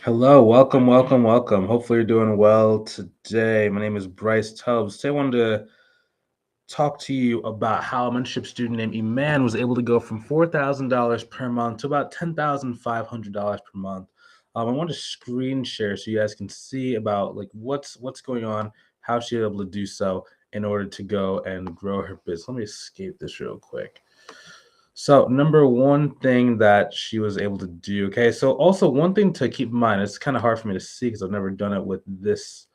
Hello, welcome, welcome, welcome. Hopefully, you're doing well today. My name is Bryce Tubbs. Today, I wanted to talk to you about how a mentorship student named Iman was able to go from $4,000 per month to about $10,500 per month. I want to screen share so you guys can see about like what's going on, how she was able to do so in order to go and grow her business. Let me escape this real quick. So, number one thing that she was able to do, okay. So, also one thing to keep in mind, it's kind of hard for me to see because I've never done it with this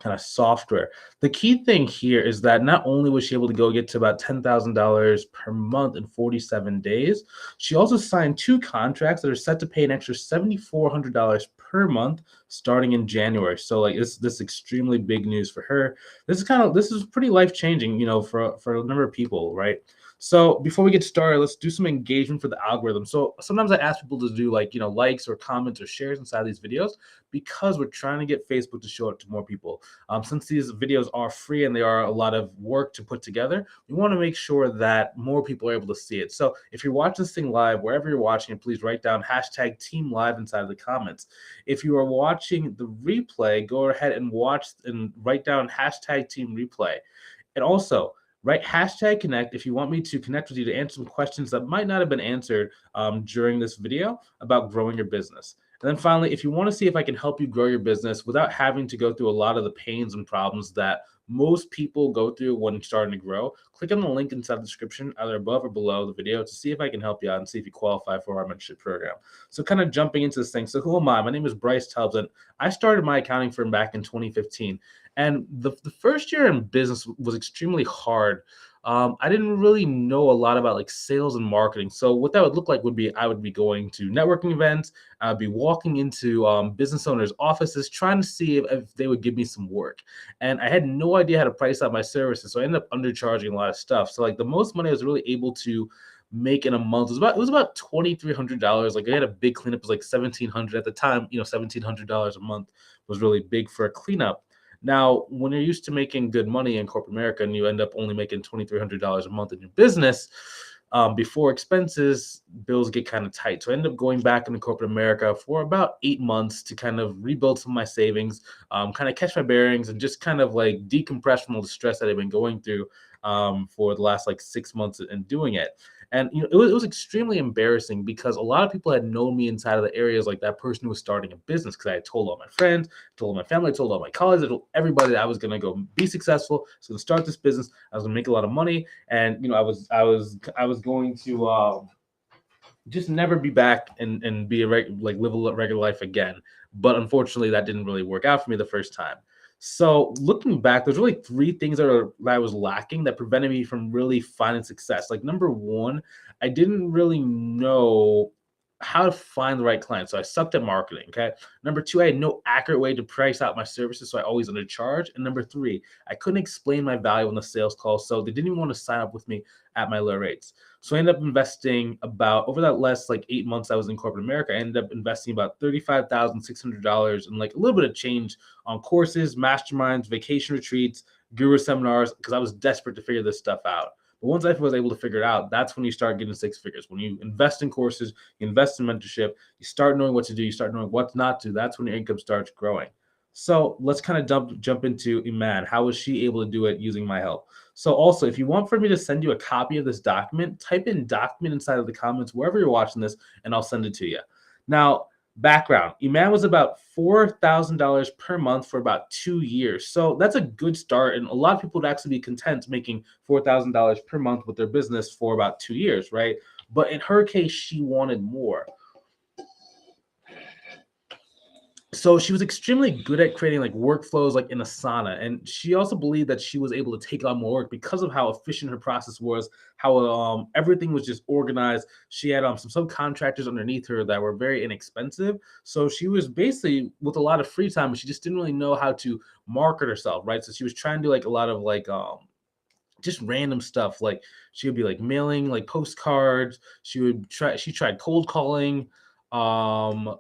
kind of software. The key thing here is that not only was she able to go get to about $10,000 per month in 47 days, she also signed two contracts that are set to pay an extra $7,400 per month starting in January. So, like, this extremely big news for her. This is pretty life changing, for a number of people, right? So before we get started, let's do some engagement for the algorithm. So sometimes I ask people to do like, likes or comments or shares inside these videos because we're trying to get Facebook to show it to more people. Since these videos are free and they are a lot of work to put together, we want to make sure that more people are able to see it. So if you're watching this thing live, wherever you're watching it, please write down hashtag team live inside of the comments. If you are watching the replay, go ahead and watch and write down hashtag team replay. And also, right? Hashtag connect if you want me to connect with you to answer some questions that might not have been answered during this video about growing your business. And then finally, if you want to see if I can help you grow your business without having to go through a lot of the pains and problems that most people go through when starting to grow, click on the link inside the description, either above or below the video, to see if I can help you out and see if you qualify for our mentorship program. So, kind of jumping into this thing. So, who am I? My name is Bryce Tubbs, and I started my accounting firm back in 2015. And the first year in business was extremely hard. I didn't really know a lot about like sales and marketing. So what that would look like would be I would be going to networking events. I'd be walking into business owners' offices trying to see if they would give me some work. And I had no idea how to price out my services. So I ended up undercharging a lot of stuff. So like the most money I was really able to make in a month was about $2,300. Like I had a big cleanup, it was like 1,700 at the time. $1,700 a month was really big for a cleanup. Now, when you're used to making good money in corporate America and you end up only making $2,300 a month in your business, before expenses, bills get kind of tight. So I ended up going back into corporate America for about 8 months to kind of rebuild some of my savings, kind of catch my bearings, and just kind of like decompress from all the stress that I've been going through for the last like 6 months and doing it. And it was extremely embarrassing because a lot of people had known me inside of the areas like that person who was starting a business because I had told all my friends, told my family, told all my colleagues, I told everybody that I was gonna go be successful. I was gonna start this business. I was gonna make a lot of money, and I was going to just never be back and be live a regular life again. But unfortunately, that didn't really work out for me the first time. So looking back, there's really three things that I was lacking that prevented me from really finding success. Like number one, I didn't really know how to find the right client. So I sucked at marketing. Okay. Number two, I had no accurate way to price out my services. So I always undercharged. And number three, I couldn't explain my value on the sales call. So they didn't even want to sign up with me at my low rates. So I ended up investing about over that last like 8 months I was in corporate America. I ended up investing about $35,600 and like a little bit of change on courses, masterminds, vacation retreats, guru seminars, because I was desperate to figure this stuff out. But once I was able to figure it out, that's when you start getting six figures. When you invest in courses, you invest in mentorship, you start knowing what to do, you start knowing what not to. That's when your income starts growing. So let's kind of jump into Iman. How was she able to do it using my help? So also, if you want for me to send you a copy of this document, type in document inside of the comments wherever you're watching this, and I'll send it to you. Now, background. Iman was about $4,000 per month for about 2 years. So that's a good start. And a lot of people would actually be content making $4,000 per month with their business for about 2 years, right? But in her case, she wanted more. So she was extremely good at creating like workflows like in Asana, and she also believed that she was able to take on more work because of how efficient her process was, how everything was just organized. She had some subcontractors underneath her that were very inexpensive, so she was basically with a lot of free time, but she just didn't really know how to market herself, right? So she was trying to do like a lot of like just random stuff. Like she would be like mailing like postcards. She tried cold calling. Um,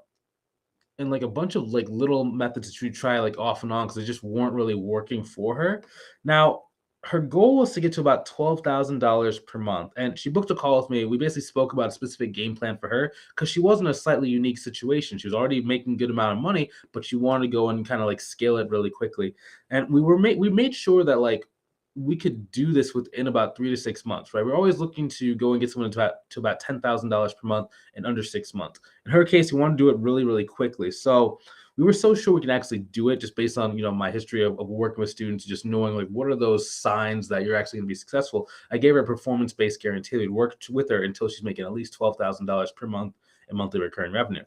and like a bunch of like little methods that she would try like off and on because they just weren't really working for her. Now, her goal was to get to about $12,000 per month. And she booked a call with me. We basically spoke about a specific game plan for her because she was in a slightly unique situation. She was already making a good amount of money, but she wanted to go and kind of like scale it really quickly. And we made sure that like we could do this within about 3 to 6 months, right? We're always looking to go and get someone to about $10,000 per month in under 6 months. In her case, we want to do it really, really quickly. So we were so sure we can actually do it just based on my history of working with students, just knowing like what are those signs that you're actually going to be successful. I gave her a performance-based guarantee. We worked with her until she's making at least $12,000 per month in monthly recurring revenue.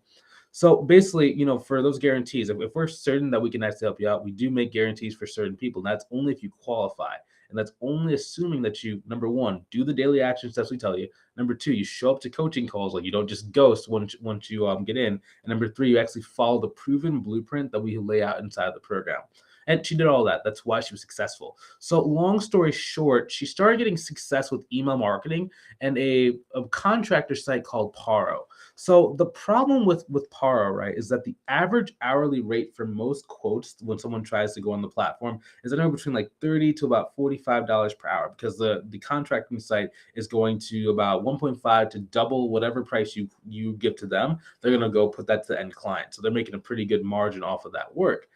So basically, for those guarantees, if we're certain that we can actually help you out, we do make guarantees for certain people. And that's only if you qualify. And that's only assuming that you, number one, do the daily action steps we tell you. Number two, you show up to coaching calls, like you don't just ghost once you get in. And number three, you actually follow the proven blueprint that we lay out inside the program. And she did all that. That's why she was successful. So long story short, she started getting success with email marketing and a contractor site called Paro. So the problem with Paro, right, is that the average hourly rate for most quotes when someone tries to go on the platform is anywhere between like $30 to about $45 per hour, because the contracting site is going to about 1.5 to double whatever price you give to them. They're going to go put that to the end client. So they're making a pretty good margin off of that work.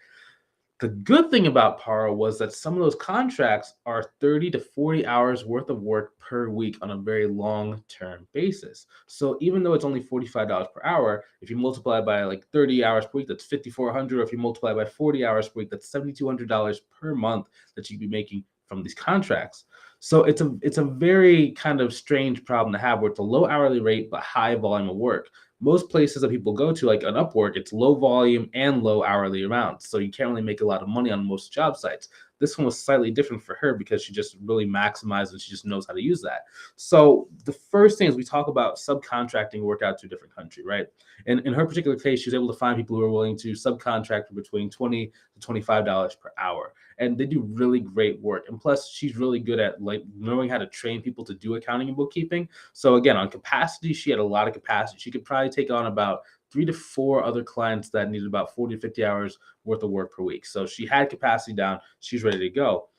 The good thing about Paro was that some of those contracts are 30 to 40 hours worth of work per week on a very long-term basis. So even though it's only $45 per hour, if you multiply by like 30 hours per week, that's $5,400. Or if you multiply by 40 hours per week, that's $7,200 per month that you'd be making from these contracts. So it's a very kind of strange problem to have, where it's a low hourly rate but high volume of work. Most places that people go to, like on Upwork, it's low volume and low hourly amounts. So you can't really make a lot of money on most job sites. This one was slightly different for her because she just really maximized and she just knows how to use that. So the first thing is we talk about subcontracting work out to a different country, right? And in her particular case, she was able to find people who are willing to subcontract for between $20 to $25 per hour. And they do really great work. And plus, she's really good at like knowing how to train people to do accounting and bookkeeping. So again, on capacity, she had a lot of capacity. She could probably take on about 3 to 4 other clients that needed about 40 to 50 hours worth of work per week. So she had capacity down. She's ready to go.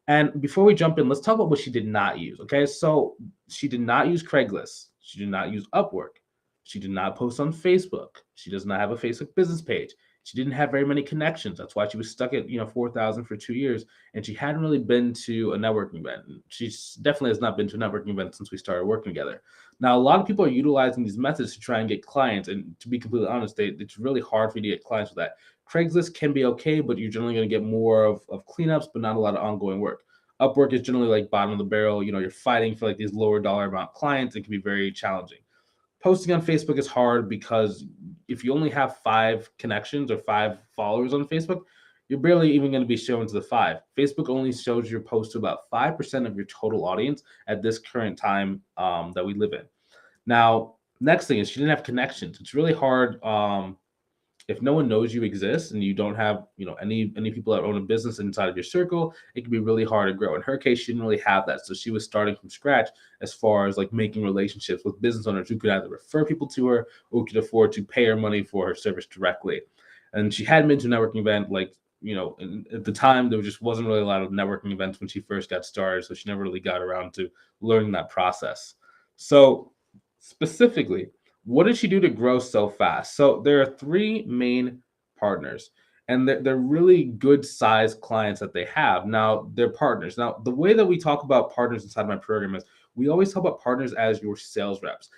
And before we jump in, let's talk about what she did not use. Okay. So she did not use Craigslist. She did not use Upwork. She did not post on Facebook. She does not have a Facebook business page. She didn't have very many connections. That's why she was stuck at 4,000 for 2 years, and she hadn't really been to a networking event. She definitely has not been to a networking event since we started working together. Now, a lot of people are utilizing these methods to try and get clients, and to be completely honest, it's really hard for you to get clients with that. Craigslist can be okay, but you're generally going to get more of cleanups, but not a lot of ongoing work. Upwork is generally like bottom of the barrel. You're fighting for like these lower dollar amount clients. It can be very challenging. Posting on Facebook is hard because if you only have 5 connections or 5 followers on Facebook, you're barely even going to be shown to the 5. Facebook only shows your post to about 5% of your total audience at this current time that we live in. Now, next thing is she didn't have connections. It's really hard if no one knows you exist and you don't have any people that own a business inside of your circle. It can be really hard to grow. In her case, she didn't really have that, so she was starting from scratch as far as like making relationships with business owners who could either refer people to her or could afford to pay her money for her service directly. And she hadn't been to a networking event at the time. There just wasn't really a lot of networking events when she first got started, so she never really got around to learning that process. So specifically, what did she do to grow so fast? So there are 3 main partners, and they're really good sized clients that they have. Now, they're partners. Now, the way that we talk about partners inside my program is we always talk about partners as your sales reps.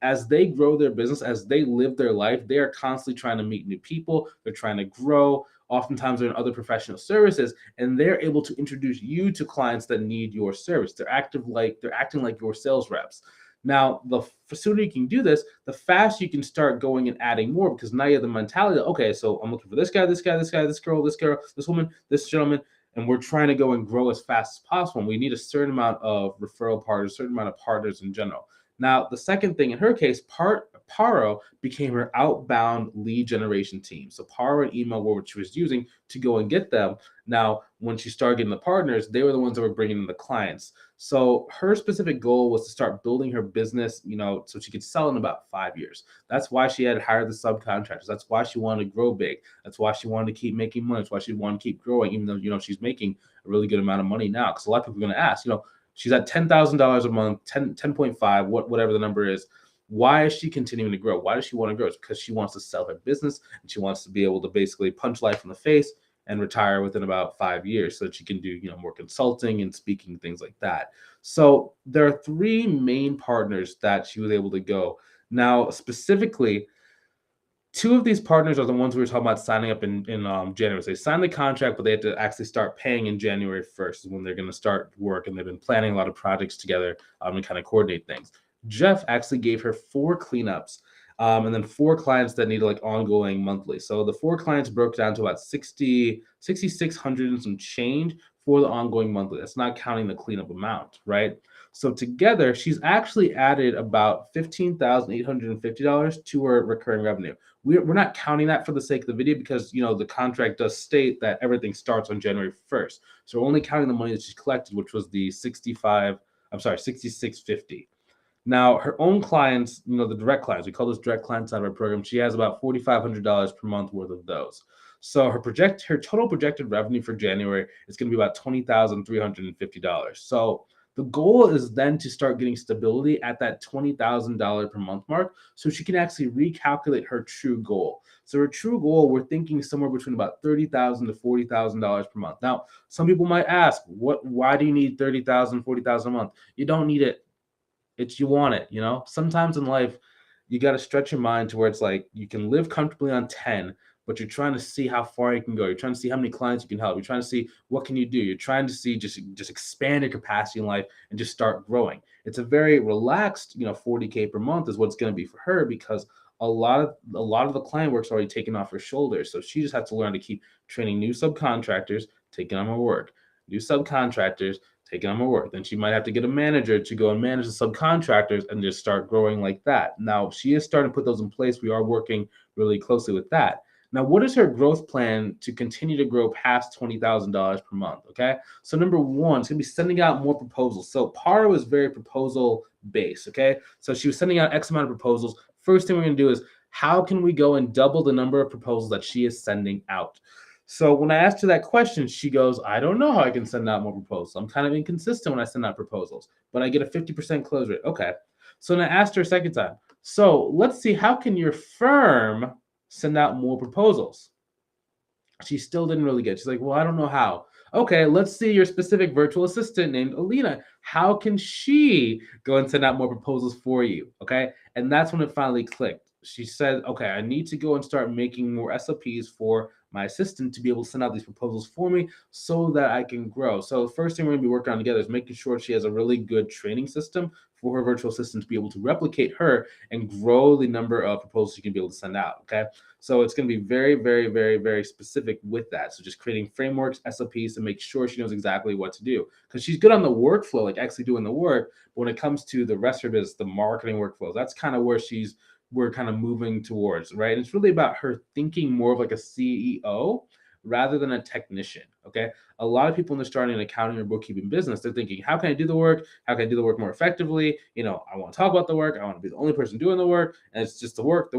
As they grow their business, as they live their life, they are constantly trying to meet new people. They're trying to grow. Oftentimes, they're in other professional services, and they're able to introduce you to clients that need your service. They're acting like your sales reps. Now, the sooner you can do this, the faster you can start going and adding more, because now you have the mentality that, okay, so I'm looking for this guy, this guy, this guy, this girl, this woman, this gentleman, and we're trying to go and grow as fast as possible. And we need a certain amount of referral partners, a certain amount of partners in general. Now, the second thing in her case, part Paro became her outbound lead generation team. So Paro and email were what she was using to go and get them. Now, when she started getting the partners, they were the ones that were bringing in the clients. So her specific goal was to start building her business, so she could sell in about 5 years. That's why she had hired the subcontractors. That's why she wanted to grow big. That's why she wanted to keep making money. That's why she wanted to keep growing, even though, she's making a really good amount of money now. Because a lot of people are going to ask, she's at $10,000 a month, 10.5, whatever the number is. Why is she continuing to grow? Why does she want to grow? It's because she wants to sell her business and she wants to be able to basically punch life in the face and retire within about 5 years so that she can do, more consulting and speaking, things like that. So there are three main partners that she was able to go. Now, specifically, two of these partners are the ones we were talking about signing up in January. So they signed the contract, but they had to actually start paying in January 1st is when they're going to start work. And they've been planning a lot of projects together and kind of coordinate things. Jeff actually gave her 4 cleanups and then 4 clients that needed like ongoing monthly. So the 4 clients broke down to about 6,600 and some change for the ongoing monthly. That's not counting the cleanup amount, right? So together, she's actually added about $15,850 to her recurring revenue. We're not counting that for the sake of the video because, the contract does state that everything starts on January 1st. So we're only counting the money that she's collected, which was the 6650. Now, her own clients, the direct clients, we call those direct clients out of our program. She has about $4,500 per month worth of those. So her total projected revenue for January is going to be about $20,350. So the goal is then to start getting stability at that $20,000 per month mark so she can actually recalculate her true goal. So her true goal, we're thinking somewhere between about $30,000 to $40,000 per month. Now, some people might ask, why do you need $30,000, $40,000 a month? You don't need it. You want it, Sometimes in life, you got to stretch your mind to where it's like you can live comfortably on 10, but you're trying to see how far you can go. You're trying to see how many clients you can help. You're trying to see what can you do. You're trying to see just expand your capacity in life and just start growing. It's a very relaxed, 40K per month is what it's going to be for her because a lot of the client work's already taken off her shoulders. So she just has to learn to keep training new subcontractors, taking on more work, new subcontractors, taking on more work. Then she might have to get a manager to go and manage the subcontractors and just start growing like that. Now, she is starting to put those in place. We are working really closely with that. Now, what is her growth plan to continue to grow past $20,000 per month? Okay. So number one, it's going to be sending out more proposals. So Paro is very proposal based. Okay. So she was sending out X amount of proposals. First thing we're going to do is how can we go and double the number of proposals that she is sending out? So when I asked her that question, she goes, I don't know how I can send out more proposals. I'm kind of inconsistent when I send out proposals, but I get a 50% close rate. Okay. So then I asked her a second time. So let's see, how can your firm send out more proposals? She still didn't really get it. She's like, well, I don't know how. Okay, let's see your specific virtual assistant named Alina. How can she go and send out more proposals for you? Okay. And that's when it finally clicked. She said, okay, I need to go and start making more SOPs for my assistant to be able to send out these proposals for me so that I can grow. So the first thing we're going to be working on together is making sure she has a really good training system for her virtual assistant to be able to replicate her and grow the number of proposals she can be able to send out. Okay. So it's going to be very, very, very, very specific with that. So just creating frameworks, SOPs to make sure she knows exactly what to do because she's good on the workflow, like actually doing the work. But when it comes to the rest of her business, the marketing workflows, that's kind of where we're kind of moving towards, right? And it's really about her thinking more of like a CEO rather than a technician, okay? A lot of people when they're starting an accounting or bookkeeping business, they're thinking, how can I do the work? How can I do the work more effectively? I want to talk about the work. I want to be the only person doing the work. And it's just the work.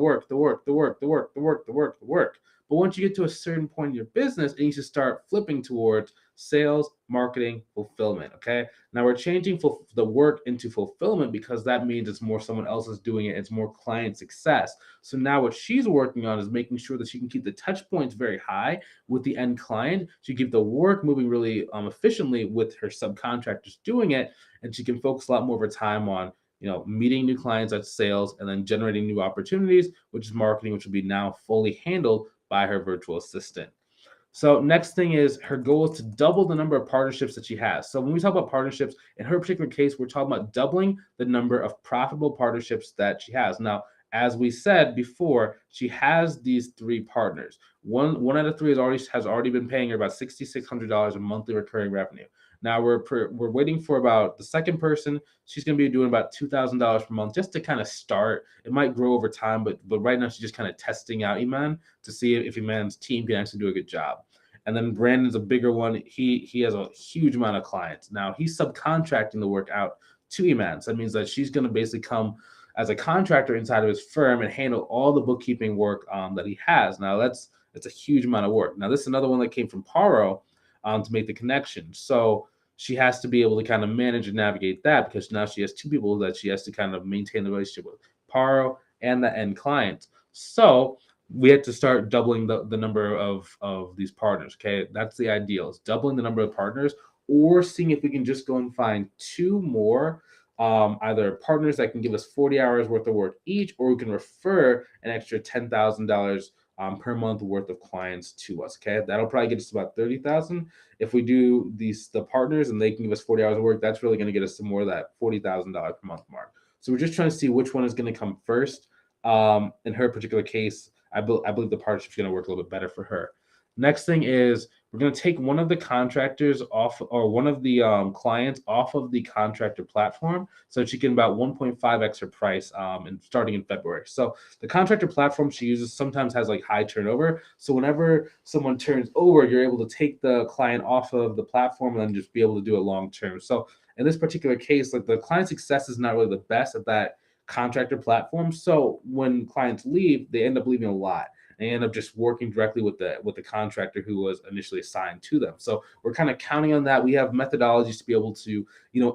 But once you get to a certain point in your business, it needs to start flipping towards sales, marketing, fulfillment, okay? Now we're changing the work into fulfillment because that means it's more someone else is doing it. It's more client success. So now what she's working on is making sure that she can keep the touch points very high with the end client. She keep the work moving really efficiently with her subcontractors doing it, and she can focus a lot more of her time on meeting new clients at sales and then generating new opportunities, which is marketing, which will be now fully handled by her virtual assistant. So next thing is her goal is to double the number of partnerships that she has. So when we talk about partnerships, in her particular case, we're talking about doubling the number of profitable partnerships that she has. Now, as we said before, she has these 3 partners. One out of 3 has already been paying her about $6,600 in monthly recurring revenue. Now we're waiting for about the second person. She's going to be doing about $2,000 per month just to kind of start. It might grow over time, but right now she's just kind of testing out Iman to see if Iman's team can actually do a good job. And then Brandon's a bigger one. He has a huge amount of clients. Now he's subcontracting the work out to Iman. So that means that she's going to basically come as a contractor inside of his firm and handle all the bookkeeping work that he has. Now that's a huge amount of work. Now this is another one that came from Paro to make the connection. So she has to be able to kind of manage and navigate that because now she has two people that she has to kind of maintain the relationship with, Paro and the end client. So we had to start doubling the number of these partners. Okay, that's the ideal. Is doubling the number of partners or seeing if we can just go and find two more either partners that can give us 40 hours worth of work each, or we can refer an extra $10,000 per month worth of clients to us. Okay, that'll probably get us about 30,000. If we do the partners and they can give us 40 hours of work, that's really going to get us to more of that $40,000 per month mark. So we're just trying to see which one is going to come first. In her particular case, I believe the partnership is going to work a little bit better for her. Next thing is we're going to take one of the contractors off, or one of the clients off of the contractor platform, so she can about 1.5x her price and starting in February. So the contractor platform she uses sometimes has like high turnover. So whenever someone turns over, you're able to take the client off of the platform and then just be able to do it long term. So in this particular case, like the client success is not really the best at that contractor platform. So when clients leave, they end up leaving a lot. They end up just working directly with the contractor who was initially assigned to them. So we're kind of counting on that. We have methodologies to be able to,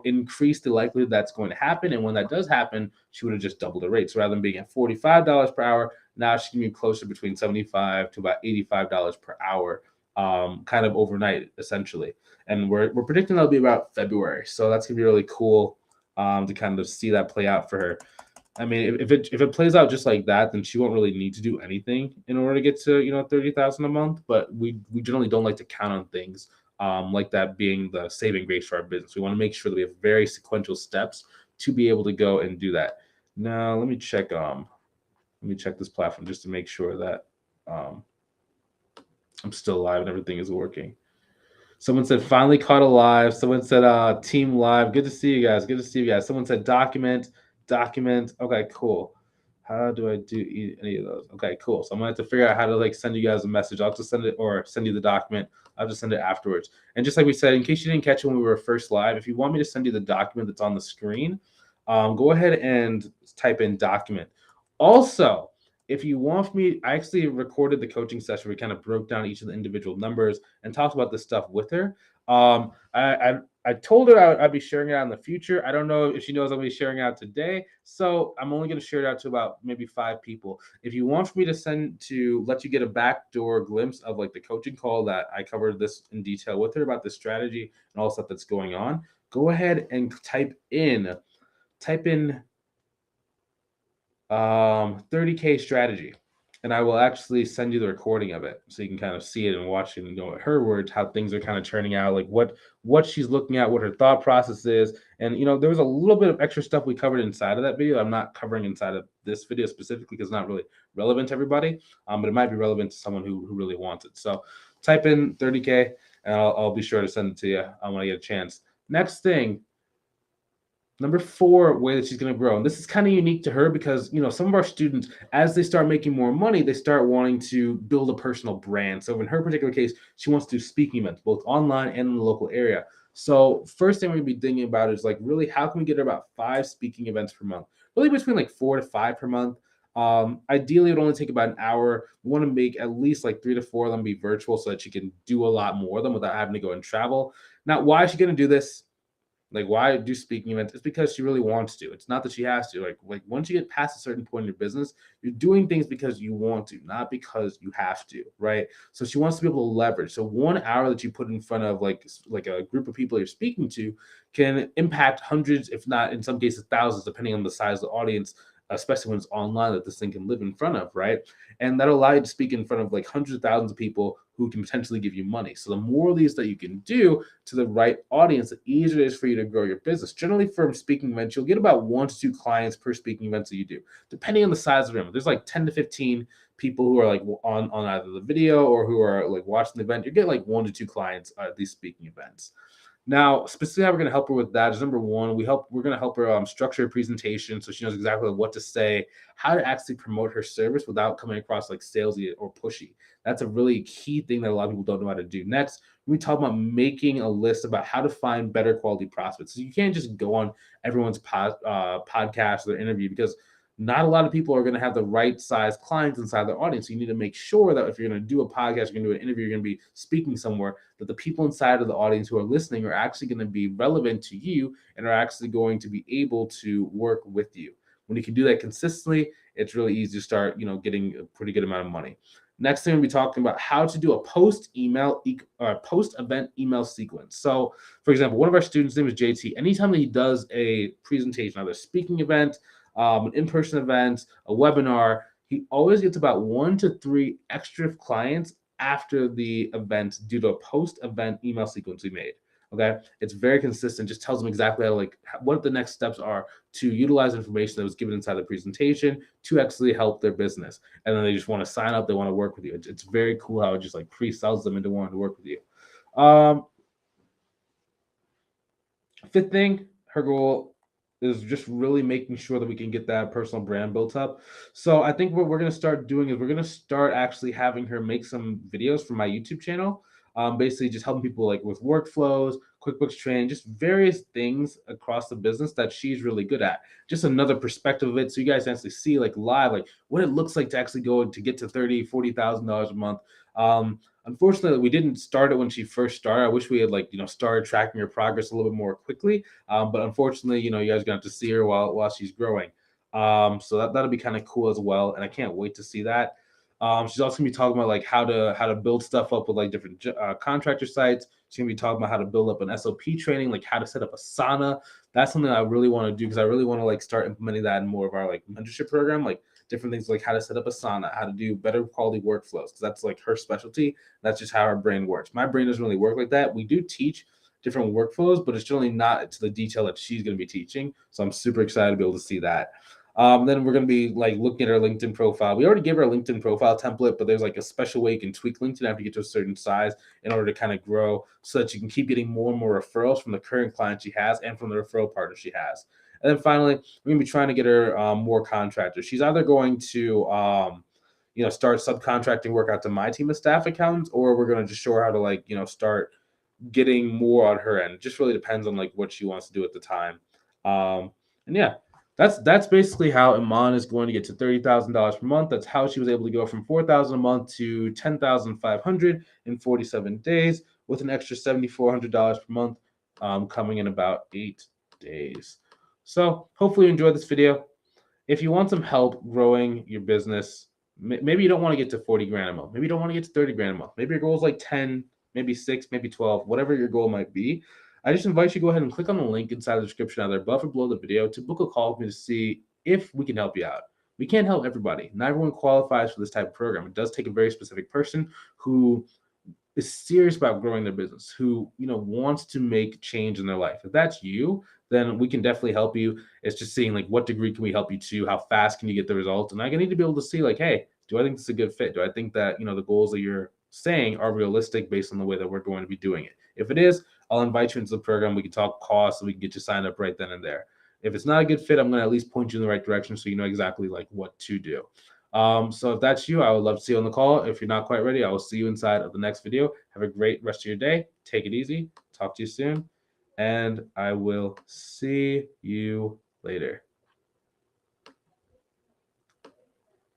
increase the likelihood that's going to happen. And when that does happen, she would have just doubled the rate. So rather than being at $45 per hour, now she can be closer between $75 to about $85 per hour, kind of overnight, essentially. And we're predicting that'll be about February. So that's gonna be really cool to kind of see that play out for her. I mean, if it plays out just like that, then she won't really need to do anything in order to get to 30,000 a month. But we generally don't like to count on things like that being the saving grace for our business. We want to make sure that we have very sequential steps to be able to go and do that. Now let me check this platform just to make sure that I'm still live and everything is working. Someone said finally caught a live. Someone said team live. Good to see you guys. Good to see you guys. Someone said document. Okay, cool. How do I do any of those? Okay, cool. So I'm gonna have to figure out how to send you guys a message. I'll just send it or send you the document. I'll just send it afterwards. And just like we said, in case you didn't catch it when we were first live, if you want me to send you the document that's on the screen, go ahead and type in document. Also, if you want me, I actually recorded the coaching session. We kind of broke down each of the individual numbers and talked about this stuff with her. I told her I'd be sharing it out in the future. I don't know if she knows I'll be sharing it out today. So I'm only going to share it out to about maybe 5 people. If you want for me to let you get a backdoor glimpse of the coaching call that I covered this in detail with her about the strategy and all the stuff that's going on, go ahead and type in 30K strategy. And I will actually send you the recording of it so you can kind of see it and watch it and her words, how things are kind of turning out, like what she's looking at, what her thought process is. And, there was a little bit of extra stuff we covered inside of that video. I'm not covering inside of this video specifically because it's not really relevant to everybody, but it might be relevant to someone who really wants it. So type in 30K and I'll be sure to send it to you when I get a chance. Next thing. Number 4 way that she's going to grow. And this is kind of unique to her because, some of our students, as they start making more money, they start wanting to build a personal brand. So in her particular case, she wants to do speaking events, both online and in the local area. So first thing we're going to be thinking about is really, how can we get her about 5 speaking events per month? Really between 4 to 5 per month. Ideally, it would only take about an hour. We want to make at least 3 to 4 of them be virtual so that she can do a lot more of them without having to go and travel. Now, why is she going to do this? Why do speaking events? It's because she really wants to. It's not that she has to. Once you get past a certain point in your business, you're doing things because you want to, not because you have to, right? So she wants to be able to leverage. So 1 hour that you put in front of a group of people you're speaking to can impact hundreds, if not in some cases thousands, depending on the size of the audience, especially when it's online, that this thing can live in front of, right? And that'll allow you to speak in front of hundreds of thousands of people who can potentially give you money. So the more of these that you can do to the right audience, the easier it is for you to grow your business. Generally, from speaking events, you'll get about 1 to 2 clients per speaking event that you do, depending on the size of the room. There's 10 to 15 people who are on either the video or who are watching the event. You get 1 to 2 clients at these speaking events. Now, specifically how we're going to help her with that is number one, we're going to help her structure a presentation so she knows exactly what to say, how to actually promote her service without coming across like salesy or pushy. That's a really key thing that a lot of people don't know how to do. Next, we talk about making a list about how to find better quality prospects. So you can't just go on everyone's podcast or interview, because not a lot of people are going to have the right size clients inside their audience. So you need to make sure that if you're going to do a podcast, you're going to do an interview, you're going to be speaking somewhere, that the people inside of the audience who are listening are actually going to be relevant to you and are actually going to be able to work with you. When you can do that consistently, it's really easy to start, getting a pretty good amount of money. Next thing, we'll be talking about how to do a post-event email sequence. So, for example, one of our students' name is JT. Anytime that he does a presentation, either a speaking event, an in-person event, a webinar, he always gets about 1 to 3 extra clients after the event due to a post-event email sequence we made. Okay, it's very consistent. Just tells them exactly how, what the next steps are to utilize information that was given inside the presentation to actually help their business. And then they just want to sign up. They want to work with you. It's very cool how it just like pre-sells them into wanting to work with you. Fifth thing, her goal is just really making sure that we can get that personal brand built up. So I think what we're going to start doing is we're going to start actually having her make some videos for my YouTube channel. Basically just helping people like with workflows, QuickBooks training, just various things across the business that she's really good at. Just another perspective of it. So you guys actually see like live, like what it looks like to actually go to get to $30,000, $40,000 a month. Unfortunately, we didn't start it when she first started. I wish we had started tracking her progress a little bit more quickly. But unfortunately, you guys are gonna have to see her while she's growing. So that'll be kind of cool as well, and I can't wait to see that. She's also gonna be talking about like how to build stuff up with like different contractor sites. She's gonna be talking about how to build up an SOP training, like how to set up a sauna. That's something I really want to do because I really want to like start implementing that in more of our like mentorship program, like different things like how to set up a sauna, how to do better quality workflows, because that's like her specialty. That's just how our brain works. My brain doesn't really work like that. We do teach different workflows, but it's generally not to the detail that she's going to be teaching. So I'm super excited to be able to see that. Then we're going to be like looking at her LinkedIn profile. We already gave her a LinkedIn profile template, but there's like a special way you can tweak LinkedIn after you get to a certain size in order to kind of grow so that you can keep getting more and more referrals from the current clients she has and from the referral partners she has. And then finally, we're going to be trying to get her more contractors. She's either going to, start subcontracting work out to my team of staff accountants, or we're going to just show her how to start getting more on her end. It just really depends on like what she wants to do at the time. And yeah, that's basically how Iman is going to get to $30,000 per month. That's how she was able to go from $4,000 a month to $10,500 in 47 days with an extra $7,400 per month coming in about 8 days. So hopefully you enjoyed this video. If you want some help growing your business, maybe you don't want to get to 40 grand a month. Maybe you don't want to get to 30 grand a month. Maybe your goal is like 10, maybe 6, maybe 12, whatever your goal might be. I just invite you to go ahead and click on the link inside the description either above or below the video to book a call with me to see if we can help you out. We can't help everybody. Not everyone qualifies for this type of program. It does take a very specific person who is serious about growing their business, who wants to make change in their life. If that's you, then we can definitely help you. It's just seeing like what degree can we help you to, how fast can you get the results, and I need to be able to see like, hey, do I think this is a good fit? Do I think that the goals that you're saying are realistic based on the way that we're going to be doing it? If it is, I'll invite you into the program. We can talk costs, and we can get you signed up right then and there. If it's not a good fit, I'm going to at least point you in the right direction so you know exactly like what to do. So if that's you, I would love to see you on the call. If you're not quite ready, I will see you inside of the next video. Have a great rest of your day. Take it easy. Talk to you soon. And I will see you later.